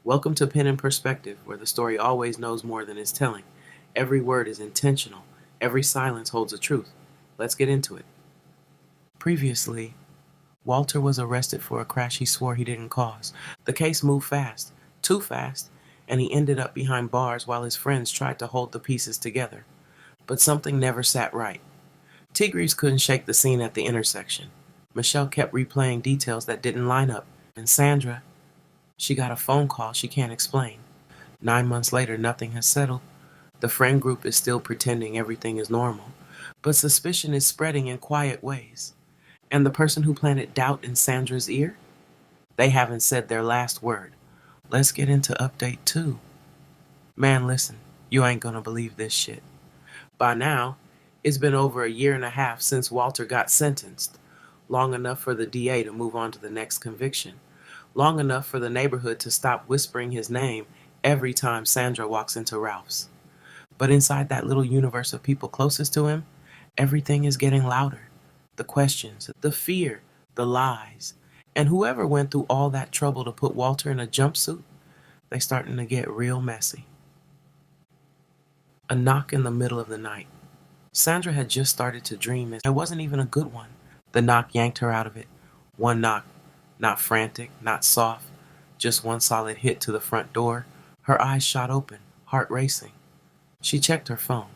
Welcome to Pen and Perspective, where the story always knows more than it's telling. Every word is intentional, every silence holds a truth. Let's get into it. Previously, Walter was arrested for a crash he swore he didn't cause. The case moved fast, too fast, and he ended up behind bars while his friends tried to hold the pieces together. But something never sat right. Greaves couldn't shake the scene at the intersection. Michelle kept replaying details that didn't line up, and Sandra, she got a phone call she can't explain. 9 months later, nothing has settled. The friend group is still pretending everything is normal, but suspicion is spreading in quiet ways. And the person who planted doubt in Sandra's ear? They haven't said their last word. Let's get into update 2. Man, listen, you ain't gonna believe this shit. By now, it's been over a year and a half since Walter got sentenced. Long enough for the DA to move on to the next conviction. Long enough for the neighborhood to stop whispering his name every time Sandra walks into Ralph's. But inside that little universe of people closest to him, everything is getting louder. The questions, the fear, the lies. And whoever went through all that trouble to put Walter in a jumpsuit, they starting to get real messy. A knock in the middle of the night. Sandra had just started to dream, and it wasn't even a good one. The knock yanked her out of it. One knock, not frantic, not soft, just one solid hit to the front door. Her eyes shot open, heart racing. She checked her phone.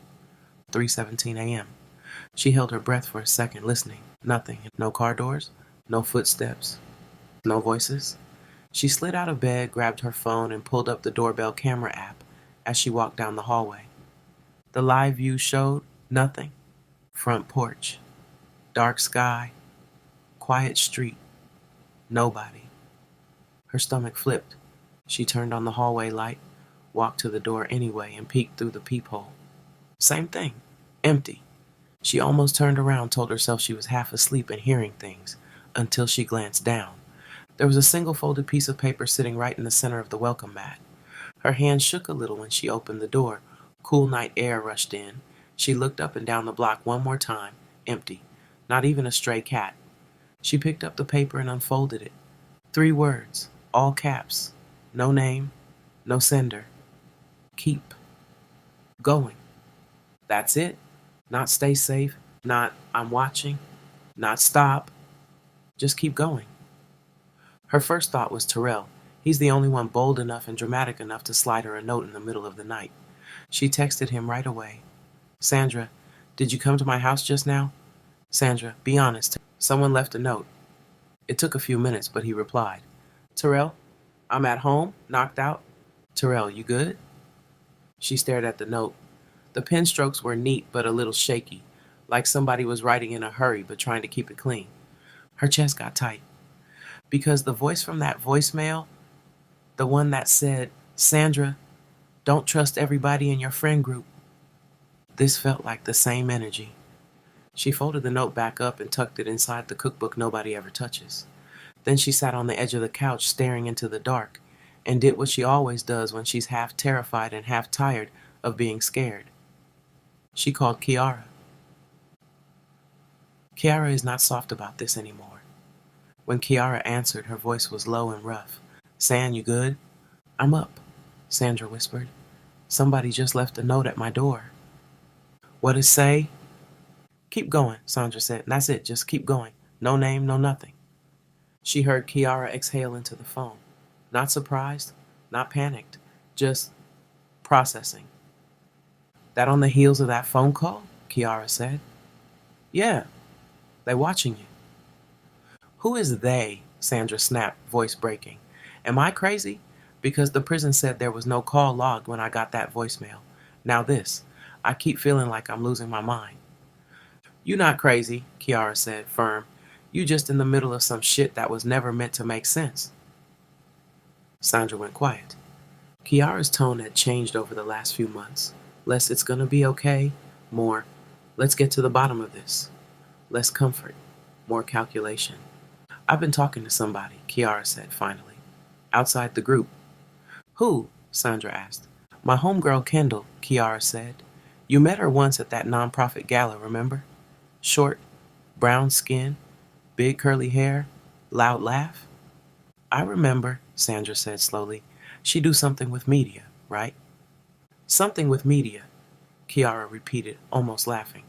3:17 a.m. She held her breath for a second, listening. Nothing. No car doors, no footsteps, no voices. She slid out of bed, grabbed her phone, and pulled up the doorbell camera app as she walked down the hallway. The live view showed nothing. Front porch, dark sky, quiet street, nobody. Her stomach flipped. She turned on the hallway light, walked to the door anyway, and peeked through the peephole. Same thing. Empty. She almost turned around, told herself she was half asleep and hearing things, until she glanced down. There was a single folded piece of paper sitting right in the center of the welcome mat. Her hand shook a little when she opened the door. Cool night air rushed in. She looked up and down the block one more time. Empty. Not even a stray cat. She picked up the paper and unfolded it. 3 words, all caps. No name, no sender. Keep going. That's it. Not stay safe, not I'm watching, not stop. Just keep going. Her first thought was Terrell. He's the only one bold enough and dramatic enough to slide her a note in the middle of the night. She texted him right away. Sandra, did you come to my house just now? Sandra, be honest. Someone left a note. It took a few minutes, but he replied. Terrell, I'm at home, knocked out. Terrell, you good? She stared at the note. The pen strokes were neat but a little shaky, like somebody was writing in a hurry but trying to keep it clean. Her chest got tight. Because the voice from that voicemail, the one that said, Sandra, don't trust everybody in your friend group. This felt like the same energy. She folded the note back up and tucked it inside the cookbook nobody ever touches. Then she sat on the edge of the couch staring into the dark and did what she always does when she's half terrified and half tired of being scared. She called Kiara. Kiara is not soft about this anymore. When Kiara answered, her voice was low and rough. San, you good? I'm up, Sandra whispered. Somebody just left a note at my door. What'd it say? Keep going, Sandra said. That's it, just keep going. No name, no nothing. She heard Kiara exhale into the phone. Not surprised, not panicked, just processing. That on the heels of that phone call? Kiara said. Yeah, they watching you. Who is they? Sandra snapped, voice breaking. Am I crazy? Because the prison said there was no call logged when I got that voicemail. Now this. I keep feeling like I'm losing my mind. You not crazy, Kiara said, firm. You just in the middle of some shit that was never meant to make sense. Sandra went quiet. Kiara's tone had changed over the last few months. Less it's gonna be okay, more let's get to the bottom of this. Less comfort, more calculation. I've been talking to somebody, Kiara said finally. Outside the group. Who? Sandra asked. My homegirl Kendall, Kiara said. You met her once at that nonprofit gala, remember? Short, brown skin, big curly hair, loud laugh. I remember, Sandra said slowly. She do something with media, right? Something with media, Kiara repeated, almost laughing.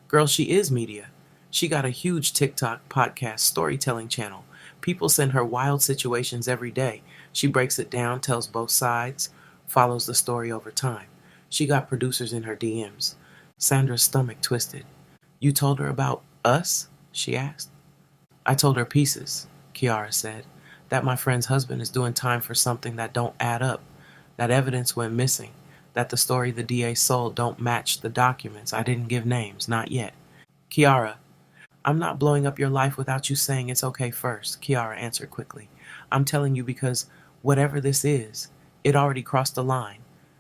Girl, she is media. She got a huge TikTok podcast storytelling channel. People send her wild situations every day. She breaks it down, tells both sides, follows the story over time. She got producers in her DMs. Sandra's stomach twisted. You told her about us? She asked. I told her pieces, Kiara said. That my friend's husband is doing time for something that don't add up. That evidence went missing. That the story the DA sold don't match the documents. I didn't give names, not yet. Kiara, I'm not blowing up your life without you saying it's okay first, Kiara answered quickly. I'm telling you because whatever this is, it already crossed the line.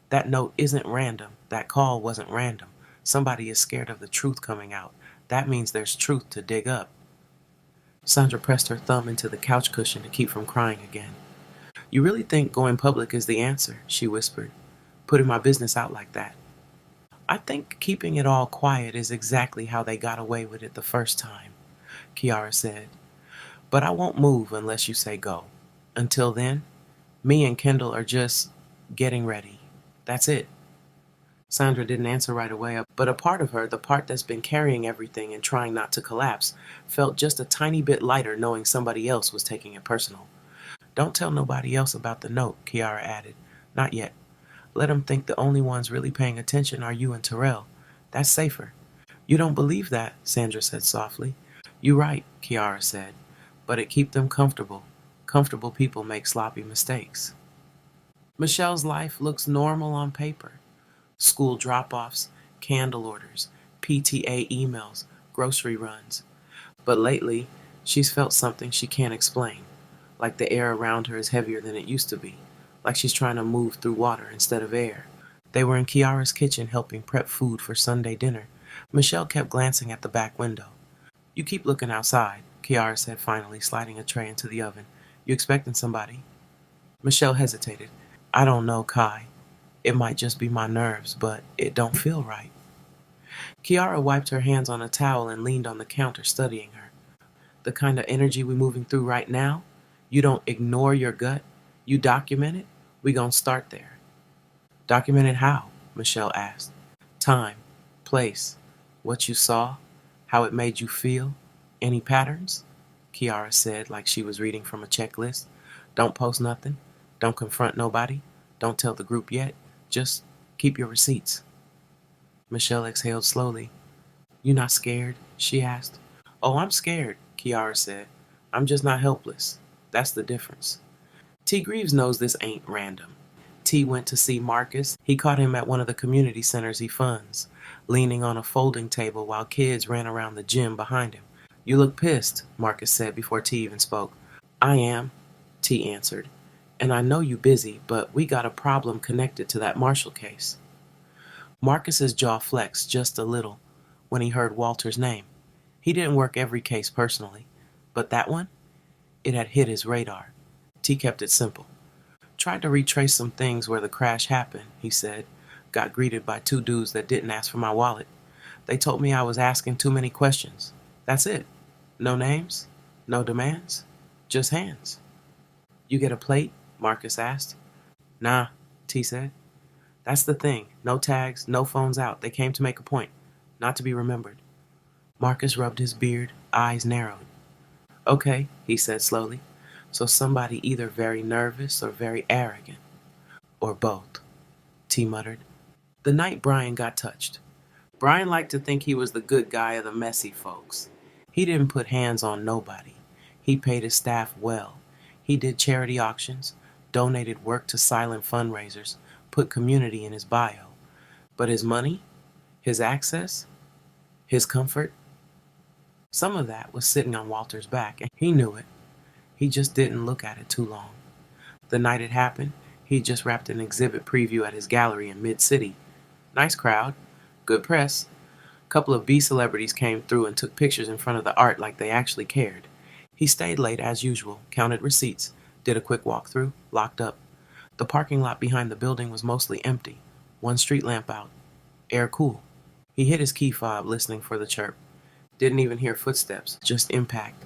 That note isn't random. That call wasn't random. Somebody is scared of the truth coming out. That means there's truth to dig up. Sandra pressed her thumb into the couch cushion to keep from crying again. You really think going public is the answer, she whispered, putting my business out like that. I think keeping it all quiet is exactly how they got away with it the first time, Kiara said. But I won't move unless you say go. Until then, me and Kendall are just getting ready. That's it. Sandra didn't answer right away, but a part of her, the part that's been carrying everything and trying not to collapse, felt just a tiny bit lighter knowing somebody else was taking it personal. Don't tell nobody else about the note, Kiara added. Not yet. Let 'em think the only ones really paying attention are you and Terrell. That's safer. You don't believe that, Sandra said softly. You right, Kiara said, but it keep them comfortable. Comfortable people make sloppy mistakes. Michelle's life looks normal on paper. School drop-offs, candle orders, PTA emails, grocery runs. But lately, she's felt something she can't explain, like the air around her is heavier than it used to be, like she's trying to move through water instead of air. They were in Kiara's kitchen helping prep food for Sunday dinner. Michelle kept glancing at the back window. You keep looking outside, Kiara said finally, sliding a tray into the oven. You expecting somebody? Michelle hesitated. I don't know, Kai. It might just be my nerves, but it don't feel right. Kiara wiped her hands on a towel and leaned on the counter, studying her. The kind of energy we're moving through right now, you don't ignore your gut, you document it, we gonna start there. Document it how? Michelle asked. Time, place, what you saw, how it made you feel, any patterns? Kiara said like she was reading from a checklist. Don't post nothing, don't confront nobody, don't tell the group yet. Just keep your receipts. Michelle exhaled slowly. You not scared? She asked. Oh, I'm scared, Kiara said. I'm just not helpless. That's the difference. T. Greaves knows this ain't random. T went to see Marcus. He caught him at one of the community centers he funds, leaning on a folding table while kids ran around the gym behind him. You look pissed, Marcus said before T even spoke. I am, T answered. And I know you busy, but we got a problem connected to that Marshall case. Marcus's jaw flexed just a little when he heard Walter's name. He didn't work every case personally, but that one? It had hit his radar. T kept it simple. Tried to retrace some things where the crash happened, he said. Got greeted by two dudes that didn't ask for my wallet. They told me I was asking too many questions. That's it. No names, no demands, just hands. You get a plate? Marcus asked. Nah, T said. That's the thing. No tags, no phones out. They came to make a point, not to be remembered. Marcus rubbed his beard, eyes narrowed. Okay, he said slowly. So somebody either very nervous or very arrogant. Or both, T muttered. The night Brian got touched. Brian liked to think he was the good guy of the messy folks. He didn't put hands on nobody. He paid his staff well. He did charity auctions, donated work to silent fundraisers, put community in his bio. But his money, his access, his comfort, some of that was sitting on Walter's back, and he knew it. He just didn't look at it too long. The night it happened, he just wrapped an exhibit preview at his gallery in Mid-City. Nice crowd, good press. A couple of B celebrities came through and took pictures in front of the art like they actually cared. He stayed late as usual, counted receipts, did a quick walkthrough, locked up. The parking lot behind the building was mostly empty, one street lamp out. Air cool. He hit his key fob listening for the chirp. Didn't even hear footsteps, just impact.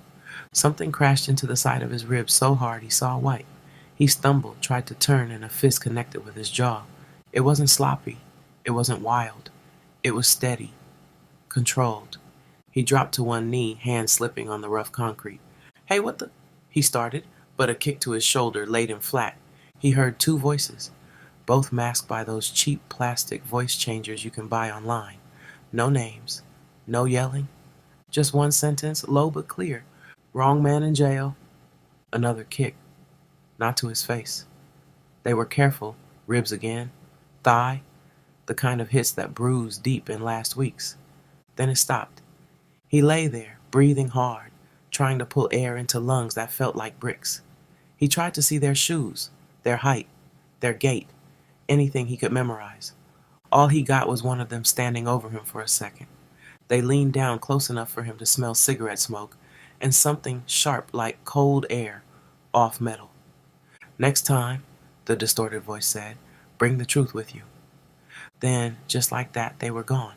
Something crashed into the side of his ribs so hard he saw white. He stumbled, tried to turn, and a fist connected with his jaw. It wasn't sloppy. It wasn't wild. It was steady, controlled. He dropped to one knee, hand slipping on the rough concrete. "Hey, what the—" he started, but a kick to his shoulder laid him flat. He heard two voices, both masked by those cheap plastic voice changers you can buy online. No names, no yelling, just one sentence, low but clear. "Wrong man in jail." Another kick, not to his face. They were careful, ribs again, thigh, the kind of hits that bruised deep in last week's. Then it stopped. He lay there, breathing hard, trying to pull air into lungs that felt like bricks. He tried to see their shoes, their height, their gait, anything he could memorize. All he got was one of them standing over him for a second. They leaned down close enough for him to smell cigarette smoke and something sharp like cold air off metal. "Next time," the distorted voice said, "bring the truth with you." Then, just like that, they were gone.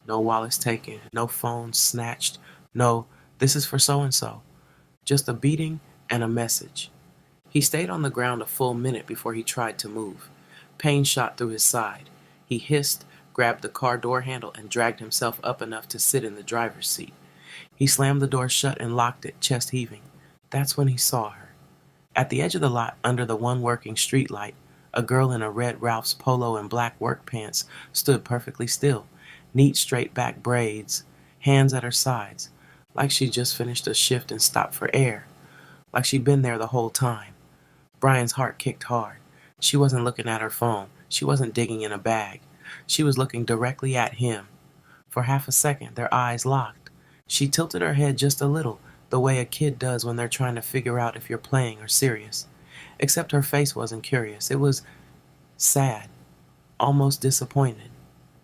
No wallets taken, no phones snatched, no, "This is for so-and-so." Just a beating and a message. He stayed on the ground a full minute before he tried to move. Pain shot through his side. He hissed, grabbed the car door handle, and dragged himself up enough to sit in the driver's seat. He slammed the door shut and locked it, chest heaving. That's when he saw her. At the edge of the lot, under the one working street light, a girl in a red Ralph's polo and black work pants stood perfectly still, neat straight back braids, hands at her sides, like she'd just finished a shift and stopped for air, like she'd been there the whole time. Brian's heart kicked hard. She wasn't looking at her phone. She wasn't digging in a bag. She was looking directly at him. For half a second, their eyes locked. She tilted her head just a little, the way a kid does when they're trying to figure out if you're playing or serious. Except her face wasn't curious. It was sad, almost disappointed.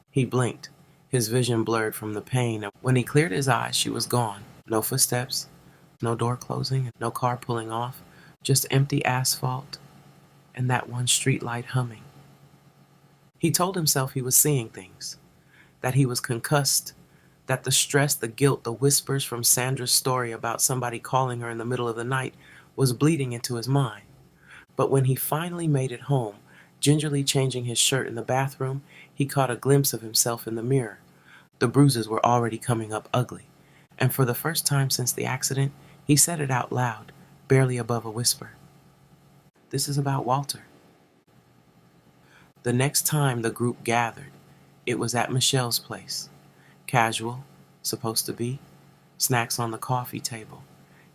He blinked, his vision blurred from the pain, and when he cleared his eyes, she was gone. No footsteps, no door closing, no car pulling off, just empty asphalt and that one street light humming. He told himself he was seeing things, that he was concussed, that the stress, the guilt, the whispers from Sandra's story about somebody calling her in the middle of the night was bleeding into his mind. But when he finally made it home, gingerly changing his shirt in the bathroom, he caught a glimpse of himself in the mirror. The bruises were already coming up ugly, and for the first time since the accident, he said it out loud, barely above a whisper. "This is about Walter." The next time the group gathered, it was at Michelle's place. Casual, supposed to be, snacks on the coffee table,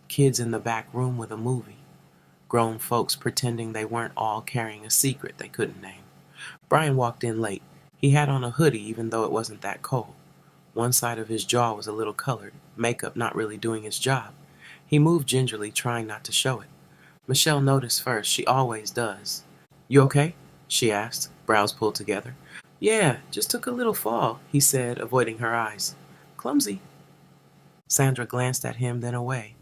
kids in the back room with a movie, grown folks pretending they weren't all carrying a secret they couldn't name. Brian walked in late. He had on a hoodie even though it wasn't that cold. One side of his jaw was a little colored, makeup not really doing its job. He moved gingerly, trying not to show it. Michelle noticed first. She always does. "You okay?" she asked, brows pulled together. "Yeah, just took a little fall," he said, avoiding her eyes. "Clumsy." Sandra glanced at him, then away.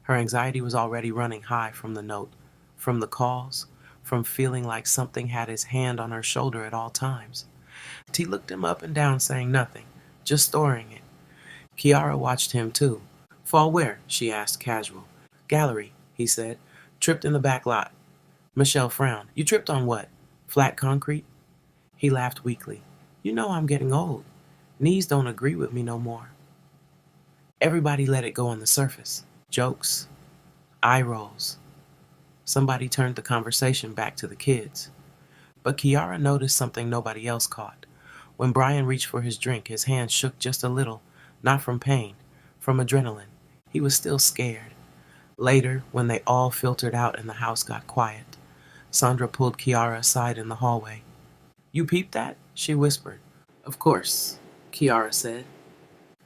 Her anxiety was already running high from the note, from the calls, from feeling like something had his hand on her shoulder at all times. He looked him up and down, saying nothing, just storing it. Kiara watched him too. "Fall where?" she asked, casual. "Gallery," he said. "Tripped in the back lot." Michelle frowned. "You tripped on what? Flat concrete?" He laughed weakly. "You know I'm getting old. Knees don't agree with me no more." Everybody let it go on the surface. Jokes, eye rolls. Somebody turned the conversation back to the kids. But Kiara noticed something nobody else caught. When Brian reached for his drink, his hand shook just a little, not from pain, from adrenaline. He was still scared. Later, when they all filtered out and the house got quiet, Sandra pulled Kiara aside in the hallway. "You peeped that?" she whispered. "Of course," Kiara said.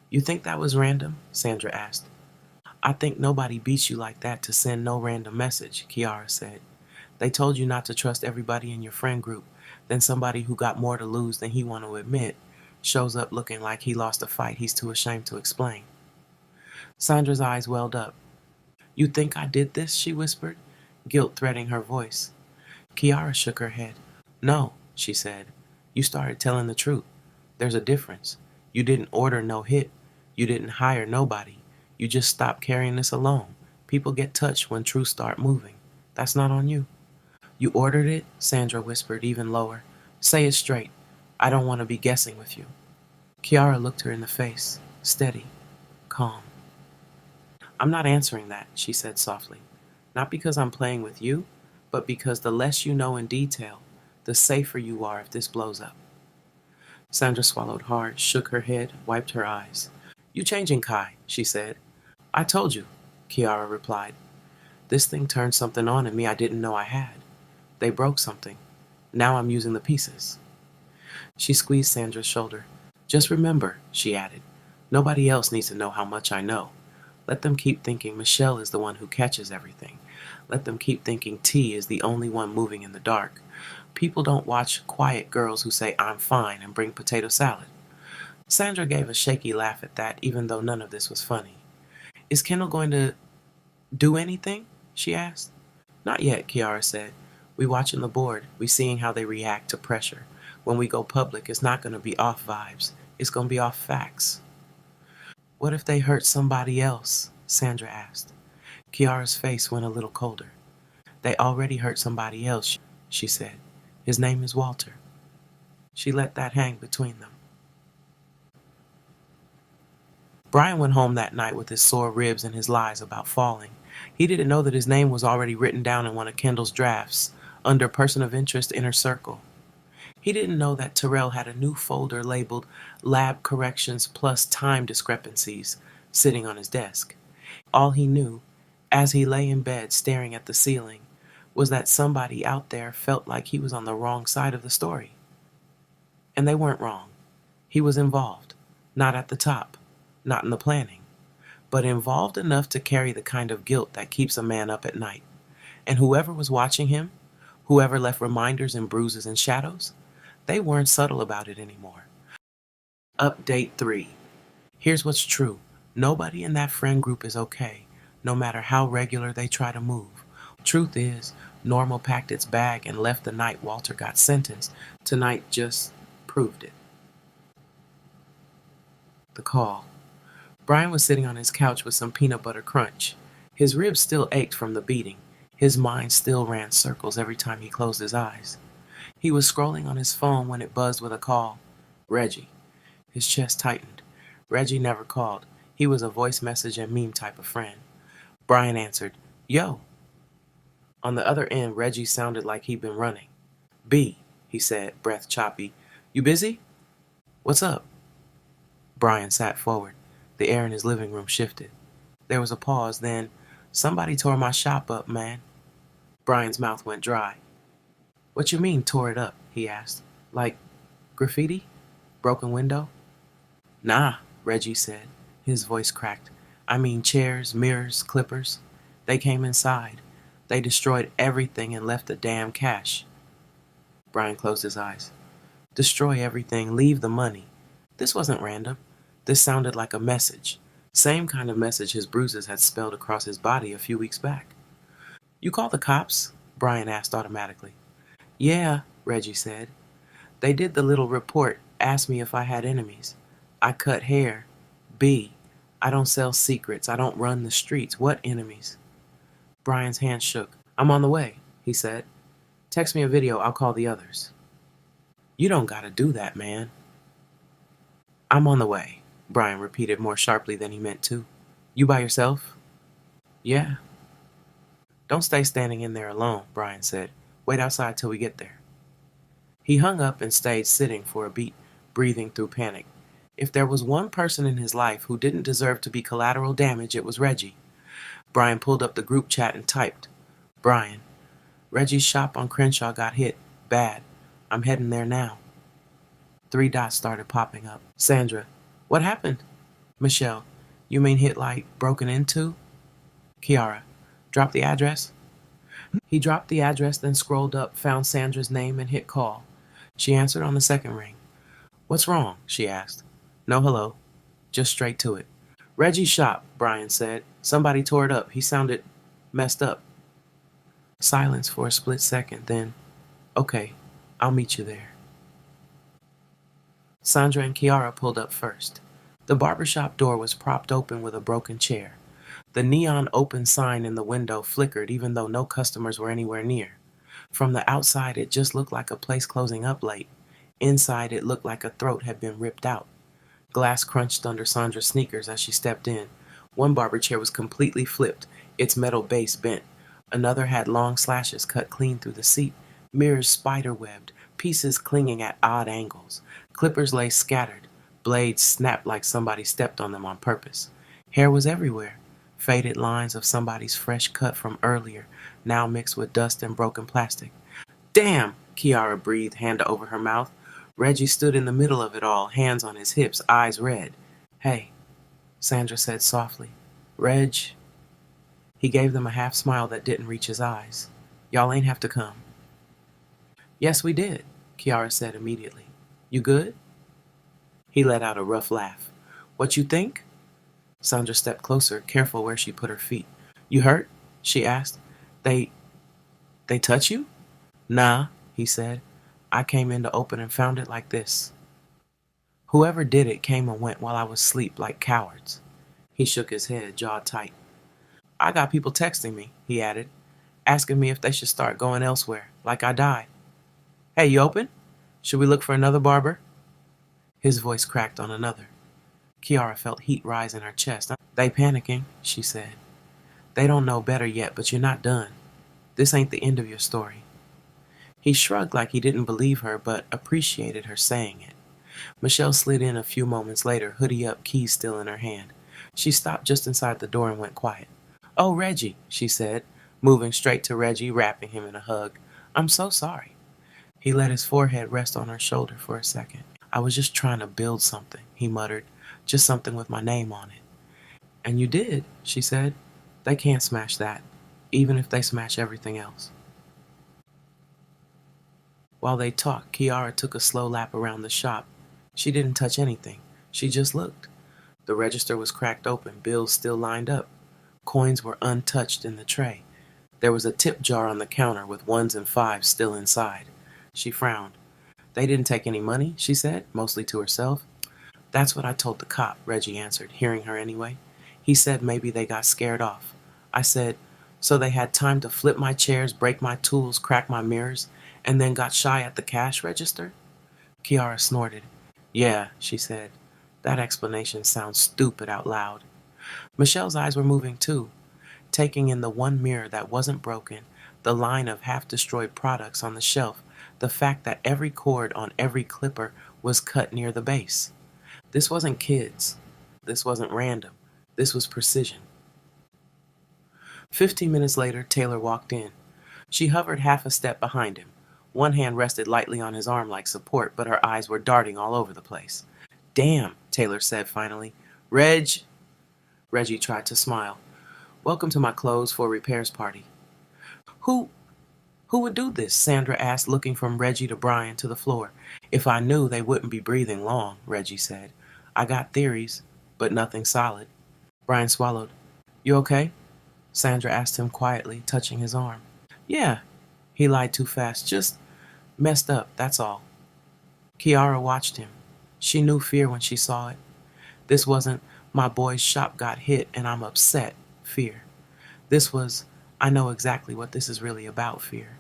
"You think that was random?" Sandra asked. "I think nobody beats you like that to send no random message," Kiara said. "They told you not to trust everybody in your friend group. Then somebody who got more to lose than he want to admit shows up looking like he lost a fight he's too ashamed to explain." Sandra's eyes welled up. "You think I did this?" she whispered, guilt threading her voice. Kiara shook her head. "No," she said. "You started telling the truth. There's a difference. You didn't order no hit. You didn't hire nobody. You just stopped carrying this alone. People get touched when truth start moving. That's not on you." You ordered it? Sandra whispered even lower. Say it straight. I don't want to be guessing with you. Kiara looked her in the face, steady, calm. I'm not answering that, she said softly. Not because I'm playing with you, but because the less you know in detail, the safer you are if this blows up. Sandra swallowed hard, shook her head, wiped her eyes. You changing, Kai, she said. I told you, Kiara replied. This thing turned something on in me I didn't know I had. They broke something. Now I'm using the pieces. She squeezed Sandra's shoulder. Just remember, she added, nobody else needs to know how much I know. Let them keep thinking Michelle is the one who catches everything. Let them keep thinking T is the only one moving in the dark. People don't watch quiet girls who say I'm fine and bring potato salad. Sandra gave a shaky laugh at that, even though none of this was funny. Is Kendall going to do anything? She asked. Not yet, Kiara said. We watching the board. We seeing how they react to pressure. When we go public, it's not going to be off vibes. It's going to be off facts. What if they hurt somebody else? Sandra asked. Kiara's face went a little colder. They already hurt somebody else, she said. His name is Walter. She let that hang between them. Brian went home that night with his sore ribs and his lies about falling. He didn't know that his name was already written down in one of Kendall's drafts, under Person of Interest Inner Circle. He didn't know that Terrell had a new folder labeled Lab Corrections plus Time Discrepancies sitting on his desk. All he knew, as he lay in bed staring at the ceiling, was that somebody out there felt like he was on the wrong side of the story. And they weren't wrong. He was involved, not at the top, not in the planning, but involved enough to carry the kind of guilt that keeps a man up at night. And whoever was watching him, whoever left reminders in bruises and shadows, they weren't subtle about it anymore. Update 3. Here's what's true. Nobody in that friend group is okay, no matter how regular they try to move. Truth is, Normal packed its bag and left the night Walter got sentenced. Tonight just proved it. The call. Brian was sitting on his couch with some peanut butter crunch. His ribs still ached from the beating. His mind still ran circles every time he closed his eyes. He was scrolling on his phone when it buzzed with a call. Reggie. His chest tightened. Reggie never called. He was a voice message and meme type of friend. Brian answered, Yo. On the other end, Reggie sounded like he'd been running. B, he said, breath choppy. You busy? What's up? Brian sat forward. The air in his living room shifted. There was a pause, then, somebody tore my shop up, man. Brian's mouth went dry. What you mean, tore it up? He asked. Like graffiti? Broken window? Nah, Reggie said. His voice cracked. I mean chairs, mirrors, clippers. They came inside. They destroyed everything and left the damn cash. Brian closed his eyes. Destroy everything, leave the money. This wasn't random. This sounded like a message. Same kind of message his bruises had spelled across his body a few weeks back. You call the cops? Brian asked automatically. Yeah, Reggie said. They did the little report, asked me if I had enemies. I cut hair. B, I don't sell secrets. I don't run the streets. What enemies? Brian's hand shook. I'm on the way, he said. Text me a video. I'll call the others. You don't gotta do that, man. I'm on the way, Brian repeated more sharply than he meant to. You by yourself? Yeah. Don't stay standing in there alone, Brian said. Wait outside till we get there. He hung up and stayed sitting for a beat, breathing through panic. If there was one person in his life who didn't deserve to be collateral damage, it was Reggie. Brian pulled up the group chat and typed. Brian, Reggie's shop on Crenshaw got hit. Bad. I'm heading there now. 3 dots started popping up. Sandra, what happened? Michelle, you mean hit like broken into? Kiara, drop the address? He dropped the address, then scrolled up, found Sandra's name, and hit call. She answered on the second ring. What's wrong? She asked. No hello. Just straight to it. Reggie's shop, Brian said. Somebody tore it up. He sounded messed up. Silence for a split second, then, okay, I'll meet you there. Sandra and Kiara pulled up first. The barbershop door was propped open with a broken chair. The neon open sign in the window flickered even though no customers were anywhere near. From the outside, it just looked like a place closing up late. Inside, it looked like a throat had been ripped out. Glass crunched under Sandra's sneakers as she stepped in. One barber chair was completely flipped, its metal base bent. Another had long slashes cut clean through the seat, mirrors spider-webbed, pieces clinging at odd angles. Clippers lay scattered, blades snapped like somebody stepped on them on purpose. Hair was everywhere, faded lines of somebody's fresh cut from earlier, now mixed with dust and broken plastic. Damn! Kiara breathed, hand over her mouth. Reggie stood in the middle of it all, hands on his hips, eyes red. Hey, Sandra said softly. Reg. He gave them a half smile that didn't reach his eyes. Y'all ain't have to come. Yes, we did, Kiara said immediately. You good? He let out a rough laugh. What you think? Sandra stepped closer, careful where she put her feet. You hurt? She asked. They touch you? Nah, he said. I came in to open and found it like this. Whoever did it came and went while I was asleep like cowards. He shook his head, jaw tight. I got people texting me, he added, asking me if they should start going elsewhere, like I died. Hey, you open? Should we look for another barber? His voice cracked on another. Kiara felt heat rise in her chest. They panicking, she said. They don't know better yet, but you're not done. This ain't the end of your story. He shrugged like he didn't believe her, but appreciated her saying it. Michelle slid in a few moments later, hoodie up, keys still in her hand. She stopped just inside the door and went quiet. Oh, Reggie, she said, moving straight to Reggie, wrapping him in a hug. I'm so sorry. He let his forehead rest on her shoulder for a second. I was just trying to build something, he muttered, just something with my name on it. And you did, she said. They can't smash that, even if they smash everything else. While they talked, Kiara took a slow lap around the shop. She didn't touch anything. She just looked. The register was cracked open, bills still lined up. Coins were untouched in the tray. There was a tip jar on the counter with ones and fives still inside. She frowned. They didn't take any money, she said, mostly to herself. That's what I told the cop, Reggie answered, hearing her anyway. He said maybe they got scared off. I said, so they had time to flip my chairs, break my tools, crack my mirrors, and then got shy at the cash register? Kiara snorted. Yeah, she said. That explanation sounds stupid out loud. Michelle's eyes were moving too, taking in the one mirror that wasn't broken, the line of half-destroyed products on the shelf, the fact that every cord on every clipper was cut near the base. This wasn't kids. This wasn't random. This was precision. 15 minutes later, Taylor walked in. She hovered half a step behind him. One hand rested lightly on his arm like support, but her eyes were darting all over the place. Damn, Taylor said finally. Reggie tried to smile. Welcome to my clothes for repairs party. Who would do this? Sandra asked, looking from Reggie to Brian to the floor. If I knew, they wouldn't be breathing long, Reggie said. I got theories, but nothing solid. Brian swallowed. You okay? Sandra asked him quietly, touching his arm. Yeah, he lied too fast. Just messed up, that's all. Kiara watched him. She knew fear when she saw it. This wasn't, my boy's shop got hit and I'm upset, fear. This was, I know exactly what this is really about, fear.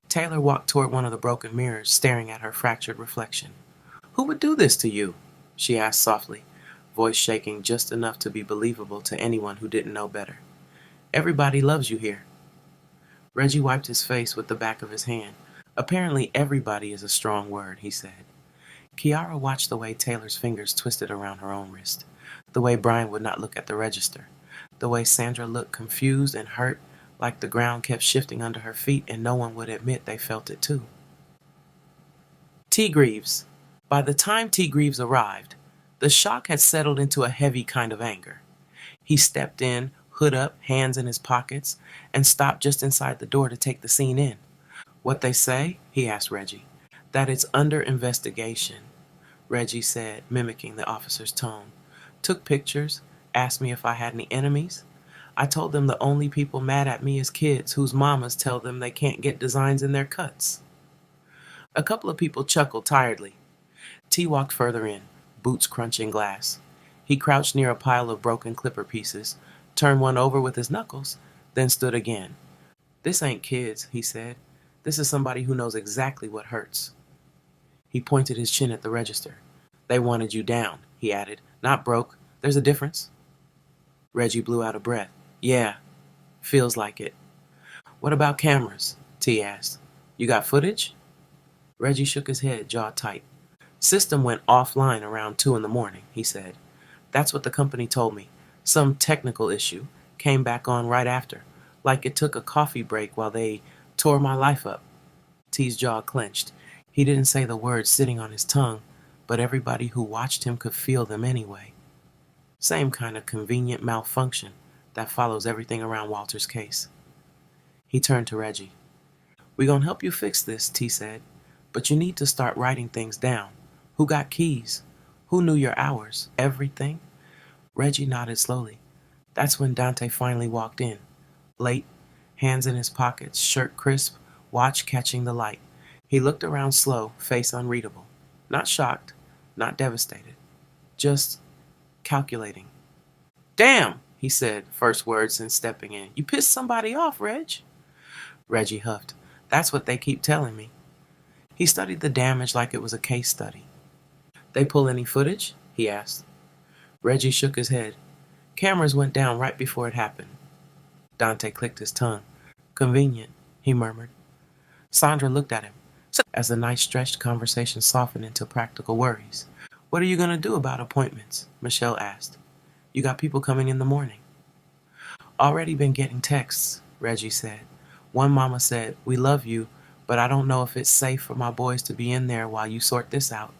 Taylor walked toward one of the broken mirrors, staring at her fractured reflection. Who would do this to you? She asked softly, voice shaking just enough to be believable to anyone who didn't know better. Everybody loves you here. Reggie wiped his face with the back of his hand. Apparently everybody is a strong word, he said. Kiara watched the way Taylor's fingers twisted around her own wrist, the way Brian would not look at the register, the way Sandra looked confused and hurt, like the ground kept shifting under her feet and no one would admit they felt it too. T. Greaves. By the time T. Greaves arrived, the shock had settled into a heavy kind of anger. He stepped in, hood up, hands in his pockets, and stopped just inside the door to take the scene in. What they say? He asked Reggie. That it's under investigation, Reggie said, mimicking the officer's tone. Took pictures, asked me if I had any enemies. I told them the only people mad at me is kids whose mamas tell them they can't get designs in their cuts. A couple of people chuckled tiredly. T walked further in, boots crunching glass. He crouched near a pile of broken clipper pieces, turned one over with his knuckles, then stood again. This ain't kids, he said. This is somebody who knows exactly what hurts. He pointed his chin at the register. They wanted you down, he added. Not broke. There's a difference. Reggie blew out a breath. Yeah, feels like it. What about cameras? T asked. You got footage? Reggie shook his head, jaw tight. System went offline around 2 in the morning, he said. That's what the company told me. Some technical issue. Came back on right after. Like it took a coffee break while they tore my life up. T's jaw clenched. He didn't say the words sitting on his tongue, but everybody who watched him could feel them anyway. Same kind of convenient malfunction that follows everything around Walter's case. He turned to Reggie. We gonna help you fix this, T said, but you need to start writing things down. Who got keys? Who knew your hours? Everything? Reggie nodded slowly. That's when Dante finally walked in. Late, hands in his pockets, shirt crisp, watch catching the light. He looked around slow, face unreadable. Not shocked, not devastated. Just calculating. Damn, he said, first word since stepping in. You pissed somebody off, Reg. Reggie huffed. That's what they keep telling me. He studied the damage like it was a case study. They pull any footage? He asked. Reggie shook his head. Cameras went down right before it happened. Dante clicked his tongue. Convenient, he murmured. Sandra looked at him. As the night stretched, conversation softened into practical worries. What are you going to do about appointments? Michelle asked. You got people coming in the morning. Already been getting texts, Reggie said. One mama said, we love you, but I don't know if it's safe for my boys to be in there while you sort this out.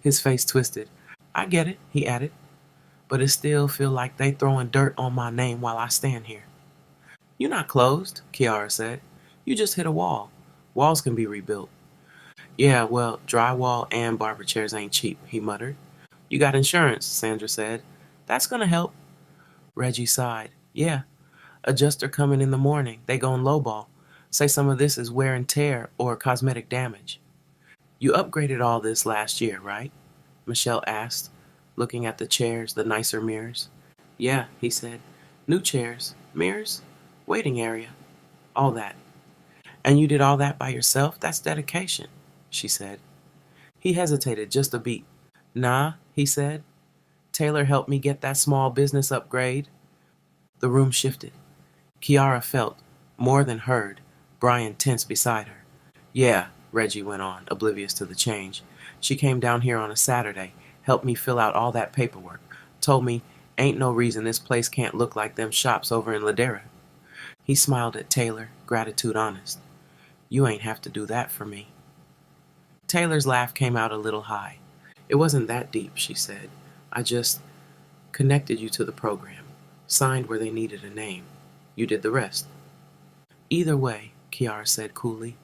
His face twisted. I get it, he added, but it still feel like they throwing dirt on my name while I stand here. You're not closed, Kiara said. You just hit a wall. Walls can be rebuilt. Yeah, well, drywall and barber chairs ain't cheap, he muttered. You got insurance, Sandra said. That's gonna help. Reggie sighed. Yeah, adjuster coming in the morning. They gon' lowball. Say some of this is wear and tear or cosmetic damage. You upgraded all this last year, right? Michelle asked, looking at the chairs, the nicer mirrors. Yeah, he said. New chairs, mirrors, waiting area, all that. And you did all that by yourself? That's dedication, she said. He hesitated just a beat. Nah, he said. Taylor helped me get that small business upgrade. The room shifted. Kiara felt, more than heard, Brian tense beside her. Yeah, Reggie went on, oblivious to the change. She came down here on a Saturday, helped me fill out all that paperwork, told me ain't no reason this place can't look like them shops over in Ladera. He smiled at Taylor, gratitude honest. You ain't have to do that for me. Taylor's laugh came out a little high. It wasn't that deep, she said. I just connected you to the program, signed where they needed a name. You did the rest. Either way, Kiara said coolly,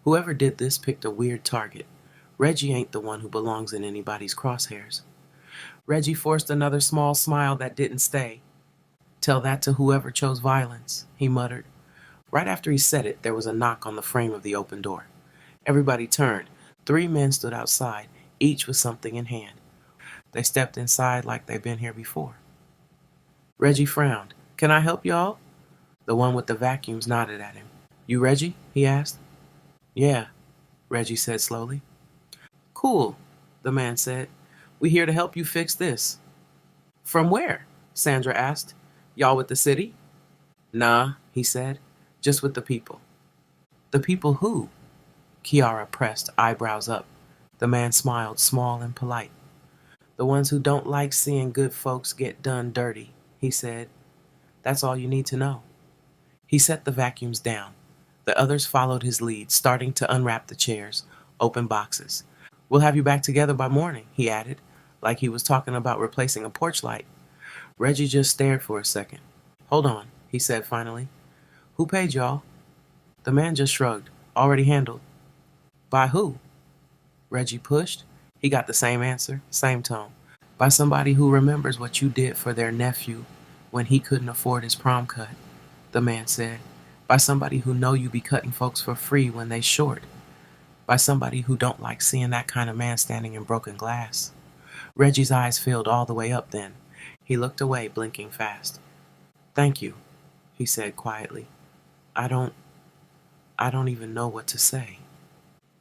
whoever did this picked a weird target. Reggie ain't the one who belongs in anybody's crosshairs. Reggie forced another small smile that didn't stay. Tell that to whoever chose violence, he muttered. Right after he said it, there was a knock on the frame of the open door. Everybody turned. 3 men stood outside, each with something in hand. They stepped inside like they'd been here before. Reggie frowned. Can I help y'all? The one with the vacuums nodded at him. You Reggie? He asked. Yeah, Reggie said slowly. Cool, the man said. We here to help you fix this. From where? Sandra asked. Y'all with the city? Nah, he said. Just with the people. The people who? Kiara pressed, eyebrows up. The man smiled, small and polite. The ones who don't like seeing good folks get done dirty, he said. That's all you need to know. He set the vacuums down. The others followed his lead, starting to unwrap the chairs, open boxes. We'll have you back together by morning, he added, like he was talking about replacing a porch light. Reggie just stared for a second. Hold on, he said finally. Who paid y'all? The man just shrugged. Already handled. By who? Reggie pushed. He got the same answer, same tone. By somebody who remembers what you did for their nephew when he couldn't afford his prom cut, the man said. By somebody who know you be cutting folks for free when they short. By somebody who don't like seeing that kind of man standing in broken glass. Reggie's eyes filled all the way up then. He looked away, blinking fast. Thank you, he said quietly. I don't... I don't even know what to say.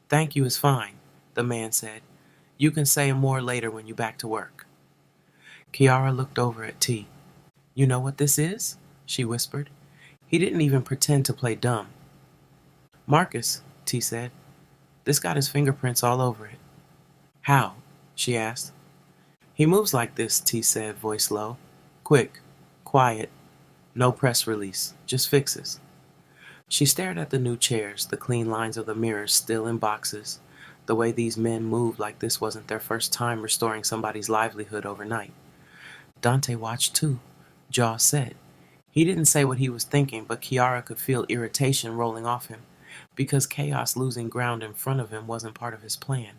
Thank you is fine, the man said. You can say more later when you back to work. Kiara looked over at T. You know what this is? She whispered. He didn't even pretend to play dumb. Marcus, T said. This got his fingerprints all over it. How? She asked. He moves like this, T said, voice low. Quick, quiet, no press release, just fixes. She stared at the new chairs, the clean lines of the mirrors still in boxes, the way these men moved like this wasn't their first time restoring somebody's livelihood overnight. Dante watched too, jaw set. He didn't say what he was thinking, but Kiara could feel irritation rolling off him, because chaos losing ground in front of him wasn't part of his plan.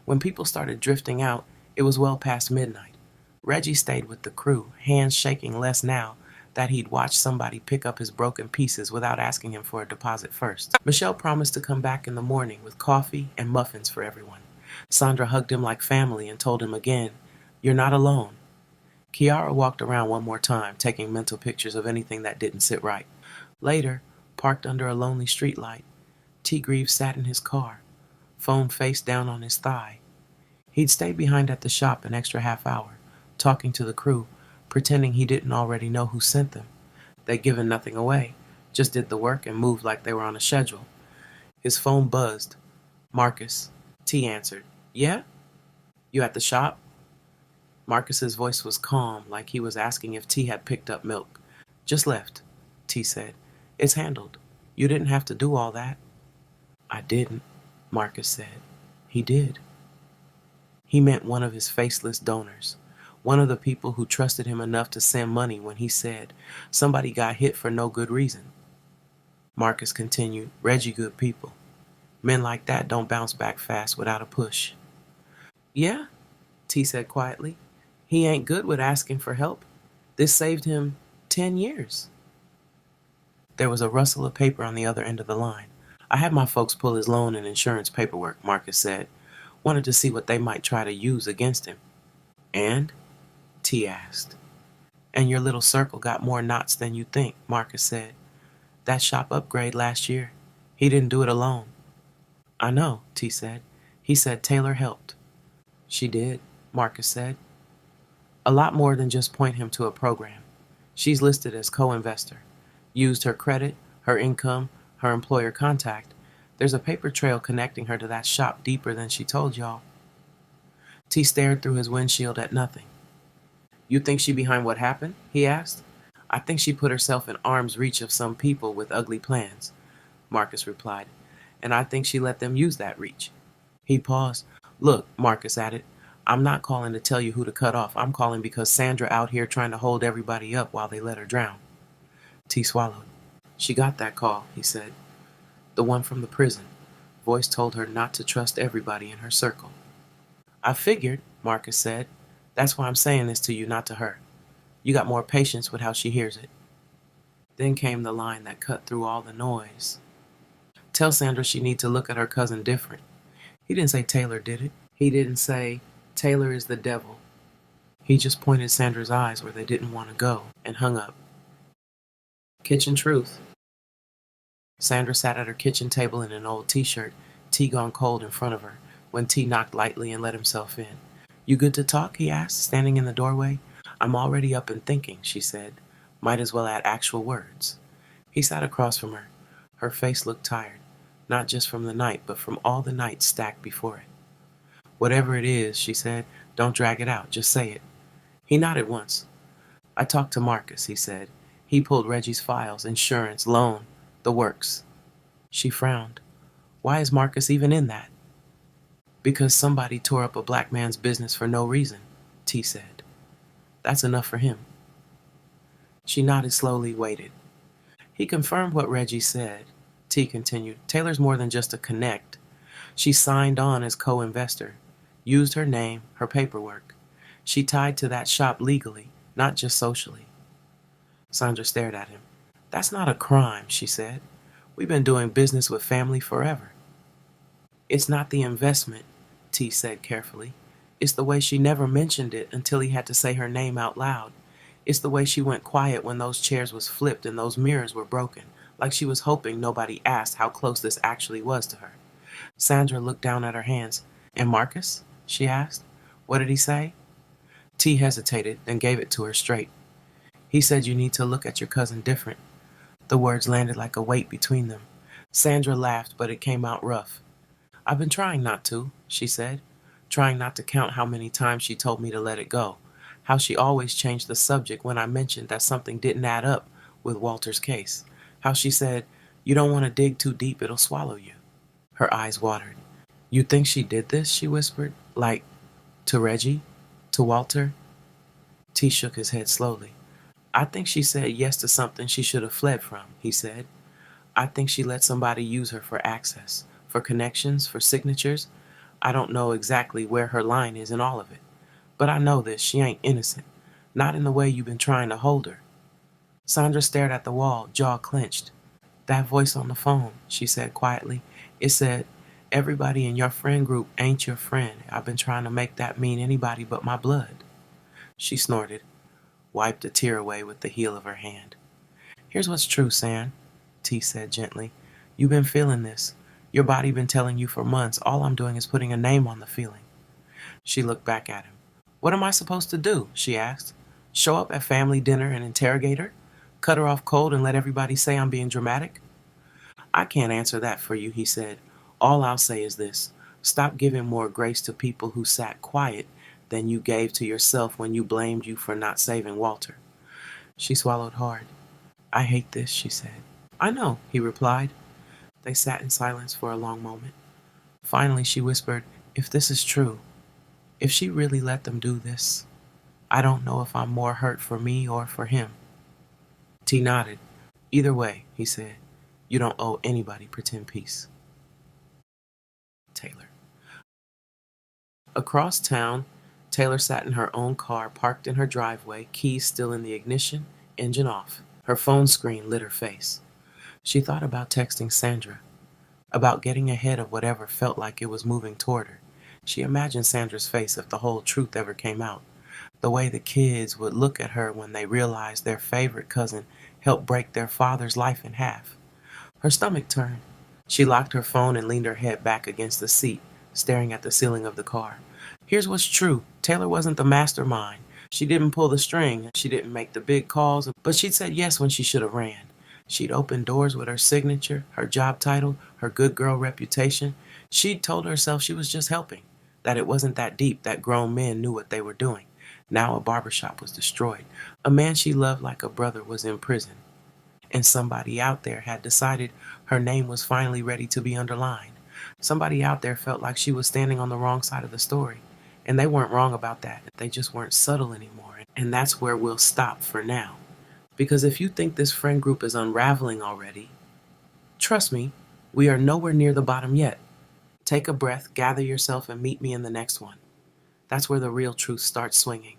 When people started drifting out, it was well past midnight. Reggie stayed with the crew, hands shaking less now that he'd watched somebody pick up his broken pieces without asking him for a deposit first. Michelle promised to come back in the morning with coffee and muffins for everyone. Sandra hugged him like family and told him again, "You're not alone." Kiara walked around one more time, taking mental pictures of anything that didn't sit right. Later, parked under a lonely streetlight, T. Greaves sat in his car, phone face down on his thigh. He'd stayed behind at the shop an extra half hour, talking to the crew, pretending he didn't already know who sent them. They'd given nothing away, just did the work and moved like they were on a schedule. His phone buzzed. Marcus. T answered. Yeah? You at the shop? Marcus's voice was calm, like he was asking if T had picked up milk. Just left, T said. It's handled. You didn't have to do all that. I didn't, Marcus said. He did. He meant one of his faceless donors, one of the people who trusted him enough to send money when he said somebody got hit for no good reason. Marcus continued, Reggie good people. Men like that don't bounce back fast without a push. Yeah, T said quietly. He ain't good with asking for help. This saved him 10 years. There was a rustle of paper on the other end of the line. I had my folks pull his loan and insurance paperwork, Marcus said. Wanted to see what they might try to use against him. And? T asked. And your little circle got more knots than you think, Marcus said. That shop upgrade last year. He didn't do it alone. I know, T said. He said Taylor helped. She did, Marcus said. A lot more than just point him to a program. She's listed as co-investor. Used her credit, her income, her employer contact. There's a paper trail connecting her to that shop deeper than she told y'all. T stared through his windshield at nothing. You think she behind what happened? He asked. I think she put herself in arm's reach of some people with ugly plans, Marcus replied. And I think she let them use that reach. He paused. Look, Marcus added, I'm not calling to tell you who to cut off. I'm calling because Sandra out here trying to hold everybody up while they let her drown. T swallowed. She got that call, he said. The one from the prison. Voice told her not to trust everybody in her circle. I figured, Marcus said. That's why I'm saying this to you, not to her. You got more patience with how she hears it. Then came the line that cut through all the noise. Tell Sandra she needs to look at her cousin different. He didn't say Taylor did it. He didn't say Taylor is the devil. He just pointed Sandra's eyes where they didn't want to go and hung up. Kitchen truth. Sandra sat at her kitchen table in an old t-shirt, tea gone cold in front of her, when T knocked lightly and let himself in. You good to talk? He asked, standing in the doorway. I'm already up and thinking, she said. Might as well add actual words. He sat across from her. Her face looked tired, not just from the night, but from all the nights stacked before it. Whatever it is, she said, don't drag it out, just say it. He nodded once. I talked to Marcus, he said. He pulled Reggie's files, insurance, loan, the works. She frowned. Why is Marcus even in that? Because somebody tore up a black man's business for no reason, T said. That's enough for him. She nodded slowly, waited. He confirmed what Reggie said. T continued. Taylor's more than just a connect. She signed on as co-investor, used her name, her paperwork. She tied to that shop legally, not just socially. Sandra stared at him. That's not a crime, she said. We've been doing business with family forever. It's not the investment, T said carefully. It's the way she never mentioned it until he had to say her name out loud. It's the way she went quiet when those chairs was flipped and those mirrors were broken. like she was hoping nobody asked how close this actually was to her. Sandra looked down at her hands. "And Marcus?" she asked. "What did he say?" T hesitated, then gave it to her straight. "He said you need to look at your cousin different." The words landed like a weight between them. Sandra laughed, but it came out rough. "I've been trying not to," she said, trying not to count how many times she told me to let it go, how she always changed the subject when I mentioned that something didn't add up with Walter's case, how she said, "You don't want to dig too deep, it'll swallow you." Her eyes watered. "You think she did this?" she whispered. "Like, to Reggie? To Walter?" T shook his head slowly. "I think she said yes to something she should have fled from," he said. "I think she let somebody use her for access, for connections, for signatures. I don't know exactly where her line is in all of it. But I know this, she ain't innocent. Not in the way you've been trying to hold her." Sandra stared at the wall, jaw clenched. "That voice on the phone," she said quietly. "It said, 'Everybody in your friend group ain't your friend.' I've been trying to make that mean anybody but my blood." She snorted, wiped a tear away with the heel of her hand. "Here's what's true, San," T said gently. "You've been feeling this. Your body been telling you for months. All I'm doing is putting a name on the feeling." She looked back at him. "What am I supposed to do?" she asked. "Show up at family dinner and interrogate her? Cut her off cold and let everybody say I'm being dramatic?" "I can't answer that for you," he said. "All I'll say is this. Stop giving more grace to people who sat quiet than you gave to yourself when you blamed you for not saving Walter." She swallowed hard. "I hate this," she said. "I know," he replied. They sat in silence for a long moment. Finally, she whispered, "If this is true, if she really let them do this, I don't know if I'm more hurt for me or for him." T nodded. "Either way," he said, "you don't owe anybody pretend peace." Taylor. Across town, Taylor sat in her own car parked in her driveway, keys still in the ignition, engine off. Her phone screen lit her face. She thought about texting Sandra, about getting ahead of whatever felt like it was moving toward her. She imagined Sandra's face if the whole truth ever came out. The way the kids would look at her when they realized their favorite cousin helped break their father's life in half. Her stomach turned. She locked her phone and leaned her head back against the seat, staring at the ceiling of the car. Here's what's true. Taylor wasn't the mastermind. She didn't pull the string. She didn't make the big calls, but she'd said yes when she should have ran. She'd opened doors with her signature, her job title, her good girl reputation. She'd told herself she was just helping, that it wasn't that deep, that grown men knew what they were doing. Now a barbershop was destroyed. A man she loved like a brother was in prison. And somebody out there had decided her name was finally ready to be underlined. Somebody out there felt like she was standing on the wrong side of the story. And they weren't wrong about that. They just weren't subtle anymore. And that's where we'll stop for now. Because if you think this friend group is unraveling already, trust me, we are nowhere near the bottom yet. Take a breath, gather yourself, and meet me in the next one. That's where the real truth starts swinging.